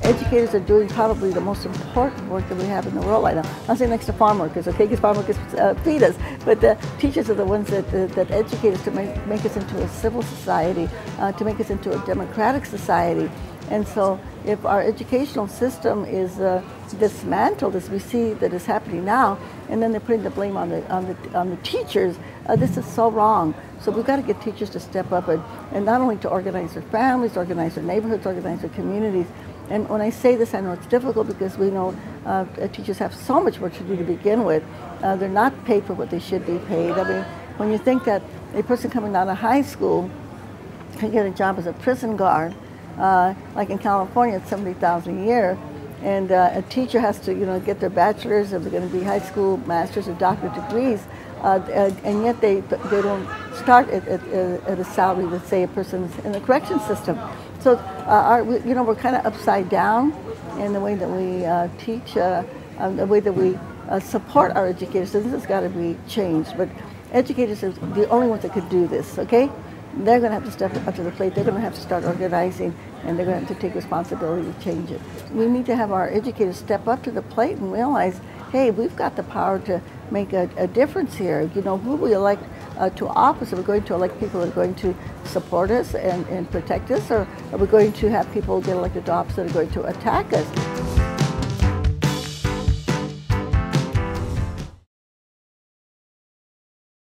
educators are doing probably the most important work that we have in the world right now. I'm saying next to farm workers, okay, because farm workers feed us, but the teachers are the ones that educate us to make us into a civil society, to make us into a democratic society. And so if our educational system is dismantled, as we see that is happening now, and then they're putting the blame on the teachers, this is so wrong. So we've got to get teachers to step up and not only to organize their families, organize their neighborhoods, organize their communities. And when I say this, I know it's difficult because we know teachers have so much work to do to begin with. They're not paid for what they should be paid. I mean, when you think that a person coming out of high school can get a job as a prison guard, like in California, it's $70,000 a year, and a teacher has to, get their bachelor's, if they're going to be high school master's or doctorate degrees, and yet they don't start at a salary that, say, a person's in the correction system. So, we're kind of upside down in the way that we teach, the way that we support our educators. So this has got to be changed. But educators are the only ones that could do this, okay? They're going to have to step up to the plate. They're going to have to start organizing, and they're going to have to take responsibility to change it. We need to have our educators step up to the plate and realize, hey, we've got the power to make a difference here. Who we elect to office, are we going to elect people that are going to support us and protect us, or are we going to have people get elected to office that are going to attack us?